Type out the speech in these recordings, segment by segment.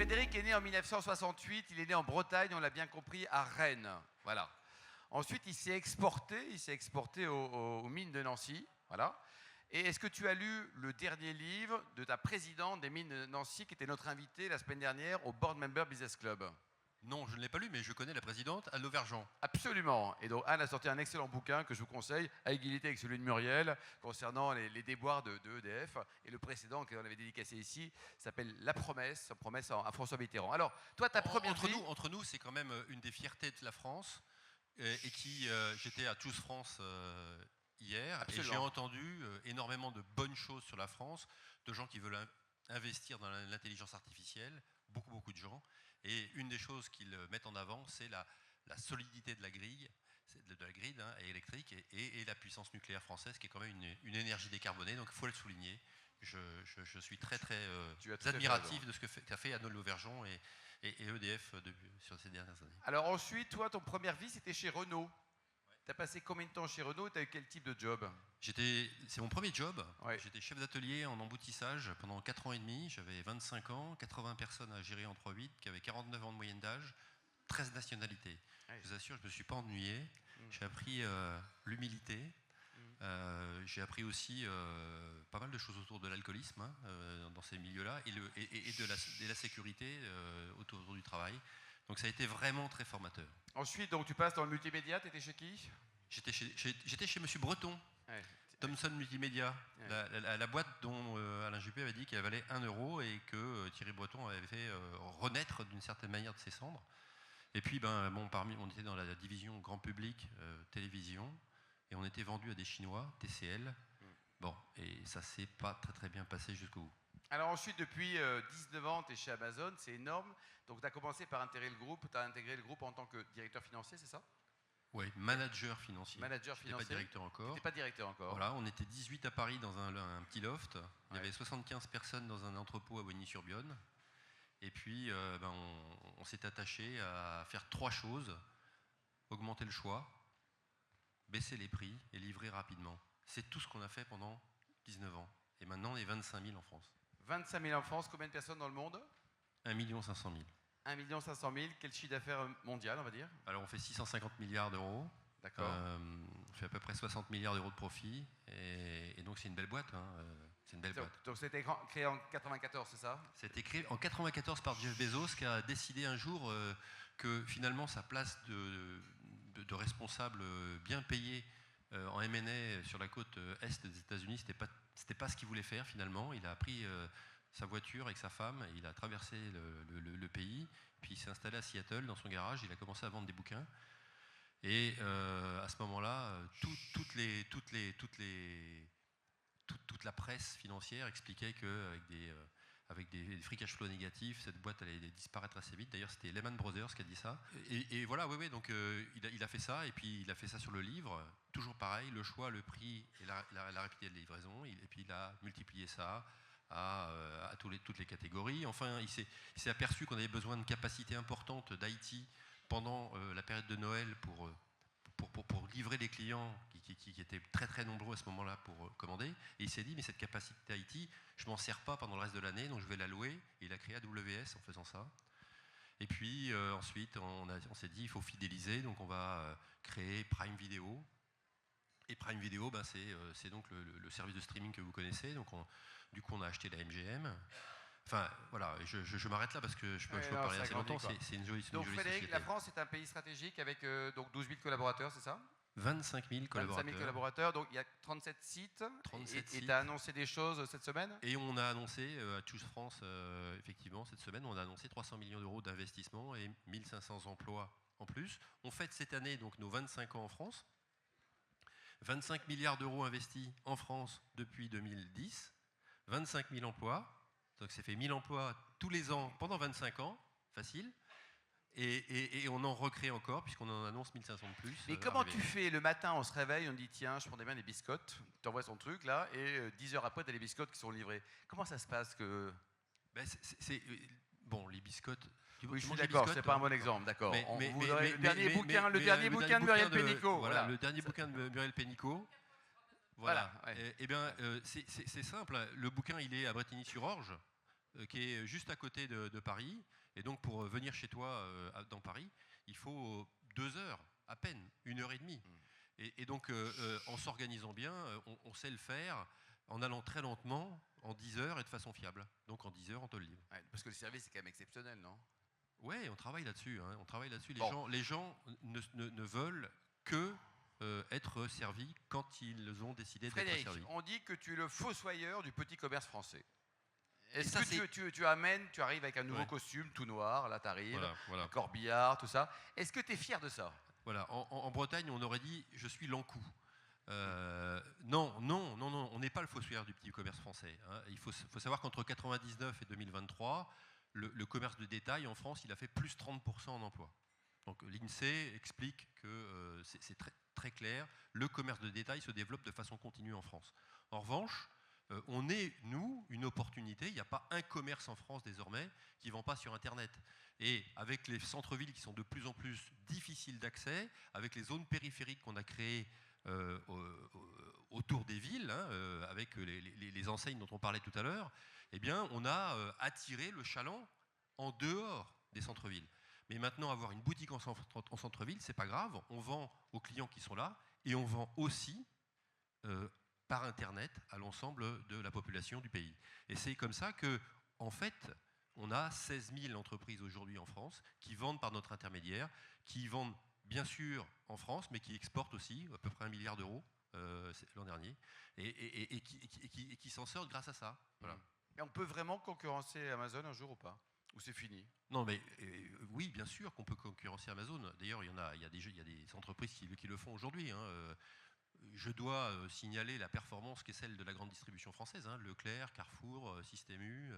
Frédéric est né en 1968, il est né en Bretagne, on l'a bien compris, à Rennes. Voilà. Ensuite, il s'est exporté aux mines de Nancy. Voilà. Et est-ce que tu as lu le dernier livre de ta présidente des mines de Nancy, qui était notre invitée la semaine dernière au Board Member Business Club? Non, je ne l'ai pas lu, mais je connais la présidente, Anne Lauvergeon. Absolument. Et donc Anne a sorti un excellent bouquin que je vous conseille, à égalité avec celui de Muriel, concernant les déboires de EDF. Et le précédent, qu'on avait dédicacé ici, s'appelle La Promesse, à François Mitterrand. Alors, toi, ta première vie... Entre nous, c'est quand même une des fiertés de la France. J'étais à Choose France hier. Absolument. Et j'ai entendu énormément de bonnes choses sur la France, de gens qui veulent investir dans l'intelligence artificielle, beaucoup de gens. Et une des choses qu'ils mettent en avant, c'est la solidité de la grille, électrique et la puissance nucléaire française, qui est quand même une énergie décarbonée. Donc il faut le souligner. Je suis très admiratif de ce qu'a fait Anne Lauvergeon et EDF sur ces dernières années. Alors ensuite, toi, ton première vie, c'était chez Renault. Tu as passé combien de temps chez Renault et tu as eu quel type de job? C'est mon premier job. Ouais. J'étais chef d'atelier en emboutissage pendant 4 ans et demi. J'avais 25 ans, 80 personnes à gérer en 3-8, qui avaient 49 ans de moyenne d'âge, 13 nationalités. Ouais. Je vous assure, je ne me suis pas ennuyé. J'ai appris l'humilité. J'ai appris aussi pas mal de choses autour de l'alcoolisme dans ces milieux-là et de la sécurité autour du travail. Donc ça a été vraiment très formateur. Ensuite, donc, tu passes dans le multimédia, tu étais chez qui? J'étais chez Monsieur Breton, ouais. Thomson Multimédia, ouais. la boîte dont Alain Juppé avait dit qu'elle valait 1 euro et que Thierry Breton avait fait renaître d'une certaine manière de ses cendres. Et puis, on était dans la division grand public, télévision, et on était vendu à des Chinois, TCL. Bon, et ça s'est pas très bien passé jusqu'au bout. Alors ensuite, depuis 19 ans, tu es chez Amazon, c'est énorme. Donc tu as commencé par intégrer le groupe, tu as intégré le groupe en tant que directeur financier, c'est ça? Oui, manager financier. Manager financier. Pas directeur encore. Tu n'étais pas directeur encore. Voilà, on était 18 à Paris dans un petit loft. Il y avait 75 personnes dans un entrepôt à Bogny-sur-Bionne. Et puis, on s'est attaché à faire 3 choses. Augmenter le choix, baisser les prix et livrer rapidement. C'est tout ce qu'on a fait pendant 19 ans. Et maintenant, on est 25 000 en France. 25 000 en France, combien de personnes dans le monde? 1 500 000. 1 500 000, quel chiffre d'affaires mondial, on va dire? Alors, on fait 650 milliards d'euros. D'accord. On fait à peu près 60 milliards d'euros de profit. Et donc, c'est une belle boîte. C'est une belle boîte. Donc, c'était créé en 94, c'est ça? C'était créé en 94 par Jeff Bezos, qui a décidé un jour que finalement, sa place de responsable bien payé en M&A sur la côte est des États-Unis, c'était pas ce qu'il voulait faire finalement. Il a pris sa voiture avec sa femme, il a traversé le pays, puis il s'est installé à Seattle dans son garage, il a commencé à vendre des bouquins. Et à ce moment-là, toute la presse financière expliquait qu'avec des free cash flow négatifs, cette boîte allait disparaître assez vite. D'ailleurs, c'était Lehman Brothers qui a dit ça. Et voilà, donc il a fait ça, et puis il a fait ça sur le livre. Toujours pareil, le choix, le prix et la rapidité de livraison. Et puis il a multiplié ça à toutes les catégories. Enfin, il s'est aperçu qu'on avait besoin de capacités importantes d'IT pendant la période de Noël pour livrer les clients qui étaient très nombreux à ce moment-là pour commander. Et il s'est dit, mais cette capacité IT, je ne m'en sers pas pendant le reste de l'année, donc je vais la louer. Et il a créé AWS en faisant ça. Et puis ensuite, on s'est dit, il faut fidéliser, donc on va créer Prime Video. Et Prime Video, c'est donc le service de streaming que vous connaissez. Donc du coup, on a acheté la MGM. Enfin, voilà, je m'arrête là parce que je peux parler assez longtemps. C'est une jolie Donc, Frédéric, société. la France est un pays stratégique avec donc 12 000 collaborateurs, c'est ça? 25 000 collaborateurs. 25 000 collaborateurs, donc il y a 37 sites. 37 sites. Et tu as annoncé des choses cette semaine? Et on a annoncé à Choose France, effectivement, cette semaine, on a annoncé 300 millions d'euros d'investissement et 1500 emplois en plus. On fête cette année donc nos 25 ans en France. 25 milliards d'euros investis en France depuis 2010. 25 000 emplois. Donc ça fait 1000 emplois tous les ans pendant 25 ans, facile. Et on en recrée encore, puisqu'on en annonce 1500 de plus. Mais comment tu fais? Le matin, on se réveille, on dit tiens, je prendrais bien des biscottes. Tu envoies son truc là, et 10 heures après, tu as les biscottes qui sont livrés. Comment ça se passe que... Bon, les biscottes... Oui, je suis d'accord, c'est pas un bon exemple, d'accord. Le dernier bouquin de Muriel Pénicaud. Voilà, le dernier bouquin de Muriel Pénicaud. Voilà. Ouais. C'est simple. Le bouquin, il est à Bretigny-sur-Orge. qui est juste à côté de Paris. Et donc, pour venir chez toi dans Paris, il faut 2 heures, à peine, 1 heure et demie. Et donc, en s'organisant bien, on sait le faire en allant très lentement, en 10 heures et de façon fiable. Donc, en 10 heures, on te le livre. Ouais, parce que le service, c'est quand même exceptionnel, non? Ouais, on travaille là-dessus. Hein, on travaille là-dessus. Bon. Les gens ne veulent que être servis quand ils ont décidé d'être Frédéric, servis. on dit que tu es le fossoyeur du petit commerce français. Est-ce ça, que tu arrives avec un nouveau costume tout noir, là tu arrives, Voilà. un corbillard, tout ça. Est-ce que tu es fier de ça? Voilà. En Bretagne, on aurait dit je suis l'encou. Non, on n'est pas le fossoyeur du petit commerce français. Hein. Il faut savoir qu'entre 1999 et 2023, le commerce de détail en France, il a fait plus 30% en emploi. Donc l'INSEE explique que c'est très, très clair, le commerce de détail se développe de façon continue en France. En revanche, on est, nous, une opportunité. Il n'y a pas un commerce en France désormais qui ne vend pas sur Internet. Et avec les centres-villes qui sont de plus en plus difficiles d'accès, avec les zones périphériques qu'on a créées autour des villes, hein, avec les enseignes dont on parlait tout à l'heure, eh bien, on a attiré le chaland en dehors des centres-villes. Mais maintenant, avoir une boutique en centre-ville, c'est pas grave. On vend aux clients qui sont là et on vend aussi par Internet à l'ensemble de la population du pays. Et c'est comme ça que, en fait, on a 16 000 entreprises aujourd'hui en France qui vendent par notre intermédiaire, qui vendent bien sûr en France, mais qui exportent aussi à peu près 1 milliard d'euros l'an dernier, et qui s'en sortent grâce à ça. Voilà. Et on peut vraiment concurrencer Amazon un jour ou pas? Ou c'est fini? Non, mais oui, bien sûr qu'on peut concurrencer Amazon. D'ailleurs, il y a des entreprises qui le font aujourd'hui. Hein. Je dois signaler la performance qui est celle de la grande distribution française. Hein. Leclerc, Carrefour, Système U.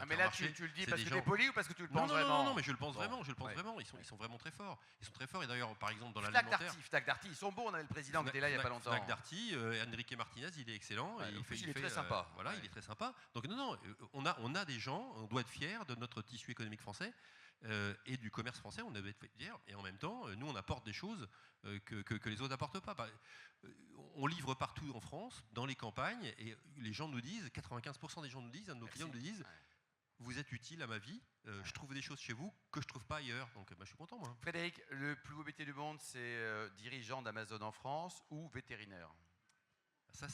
Mais là, tu le dis parce que tu es poli ou parce que tu le penses vraiment? Non, mais je le pense vraiment. Ils sont vraiment très forts. Ils sont très forts. Et d'ailleurs, par exemple, dans l'alimentaire. Fnac Darty, ils sont bons. On avait le président qui était là il n'y a pas longtemps. Fnac Darty, Enrique Martinez, il est excellent. Ouais, il est très sympa. Voilà, il est très sympa. Donc non, on a des gens, on doit être fiers de notre tissu économique français et du commerce français. On doit être fiers. Et en même temps, nous, on apporte des choses que les autres n'apportent pas. On livre partout en France, dans les campagnes, et les gens nous disent, 95% des gens nous disent, nos clients nous disent, vous êtes utile à ma vie, je trouve des choses chez vous que je ne trouve pas ailleurs. Donc je suis content, moi. Frédéric, le plus beau métier du monde, c'est dirigeant d'Amazon en France ou vétérinaire? Ça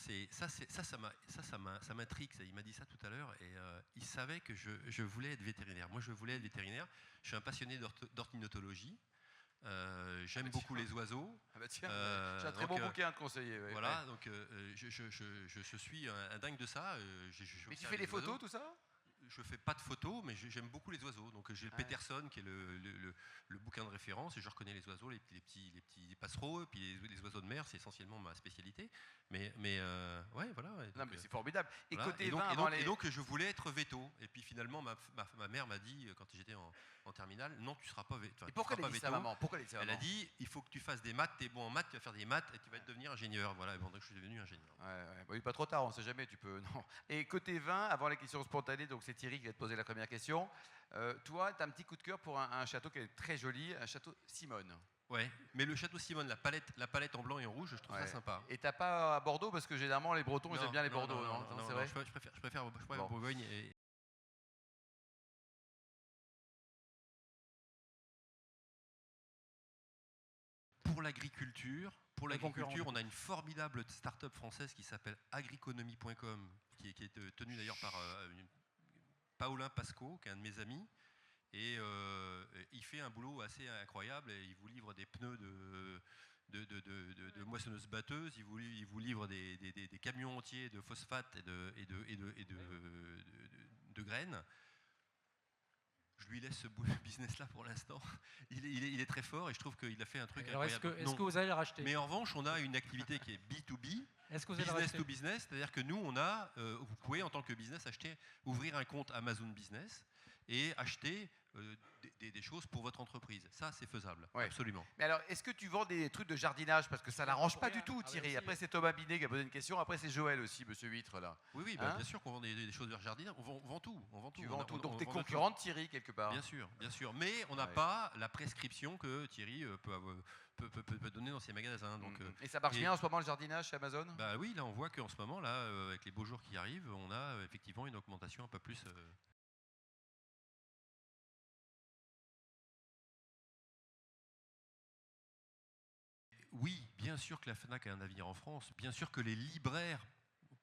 m'intrigue. Il m'a dit ça tout à l'heure et il savait que je voulais être vétérinaire. Moi, je voulais être vétérinaire. Je suis un passionné d'ornithologie. J'aime beaucoup les oiseaux. Ah bah tiens, j'ai un très bon bouquin à te conseiller. Ouais, voilà, donc je suis un dingue de ça. Mais tu fais des photos, tout ça? Je fais pas de photos, mais j'aime beaucoup les oiseaux. Donc j'ai le Peterson qui est le bouquin de référence et je reconnais les oiseaux, les petits passereaux, et puis les oiseaux de mer, c'est essentiellement ma spécialité. Mais ouais, voilà. Ouais, non, mais c'est formidable. Et voilà. côté et donc je voulais être véto. Et puis finalement, ma mère m'a dit quand j'étais en terminale, non, tu seras pas véto. Et pourquoi elle a dit ça, maman? Elle a dit, il faut que tu fasses des maths. T'es bon en maths, tu vas faire des maths et tu vas devenir ingénieur. Voilà. Et bon, donc je suis devenu ingénieur. Ouais. Bah, pas trop tard, on ne sait jamais. Tu peux. Non. Et côté vin, avant les questions spontanées, donc c'est Thierry qui va te poser la première question. Toi, tu as un petit coup de cœur pour un château qui est très joli, un château Simone. Ouais, mais le château Simone, la palette en blanc et en rouge, je trouve ça sympa. Et t'as pas à Bordeaux parce que généralement les Bretons ils aiment bien les Bordeaux, non? C'est vrai. Je préfère Bourgogne. Pour l'agriculture, on a une formidable start-up française qui s'appelle agriconomie.com, qui est tenue d'ailleurs par Paulin Pasco, qui est un de mes amis. Et il fait un boulot assez incroyable. Et il vous livre des pneus de moissonneuses batteuses. Il vous livre des camions entiers de phosphate et de graines. Je lui laisse ce business-là pour l'instant. Il est très fort et je trouve qu'il a fait un truc incroyable. Est-ce que vous allez le racheter? Mais en revanche, on a une activité qui est B2B, business to business, c'est-à-dire que nous, vous pouvez en tant que business ouvrir un compte Amazon Business et acheter des choses pour votre entreprise. Ça, c'est faisable, absolument. Mais alors, est-ce que tu vends des trucs de jardinage? Parce que ça n'arrange pas du tout, Thierry. Après, c'est Thomas Binet qui a posé une question. Après, c'est Joël aussi, monsieur Huître, là. Oui, Hein? bien sûr qu'on vend des choses de jardinage. On vend tout. Tu vends tout. Donc, tu es concurrent de Thierry, quelque part. Bien sûr. Mais on n'a pas la prescription que Thierry peut donner dans ses magasins. Donc, et ça marche bien en ce moment, le jardinage chez Amazon? Bah oui, là, on voit qu'en ce moment, là, avec les beaux jours qui arrivent, on a effectivement une augmentation un peu plus... Oui, bien sûr que la FNAC a un avenir en France. Bien sûr que les libraires,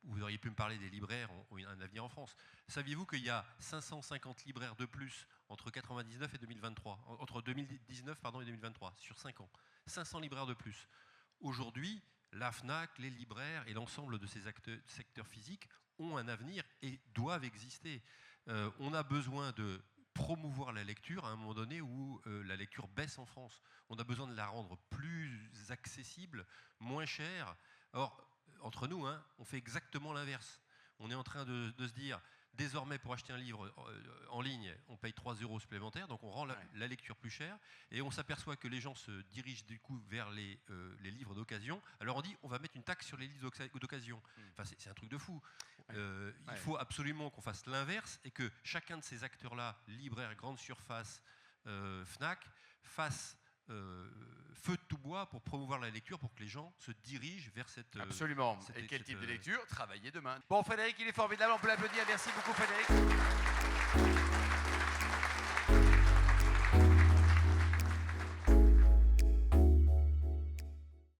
vous auriez pu me parler des libraires, ont un avenir en France. Saviez-vous qu'il y a 550 libraires de plus entre 99 et 2023, entre 2019 et 2023, sur 5 ans. 500 libraires de plus. Aujourd'hui, la FNAC, les libraires et l'ensemble de ces secteurs physiques ont un avenir et doivent exister. On a besoin de promouvoir la lecture à un moment donné où la lecture baisse en France. On a besoin de la rendre plus accessible, moins chère. Or, entre nous, on fait exactement l'inverse. On est en train de se dire, désormais, pour acheter un livre en ligne, on paye 3 € supplémentaires, donc on rend la lecture plus chère, et on s'aperçoit que les gens se dirigent du coup vers les livres d'occasion. Alors on dit, on va mettre une taxe sur les livres d'occasion. Enfin, c'est un truc de fou. Il faut absolument qu'on fasse l'inverse, et que chacun de ces acteurs-là, libraires, grandes surfaces, FNAC, fasse feu de tout bois pour promouvoir la lecture, pour que les gens se dirigent vers cette... Absolument. Et quel type de lecture? Travailler demain. Bon, Frédéric, il est formidable, on peut l'applaudir. Merci beaucoup, Frédéric.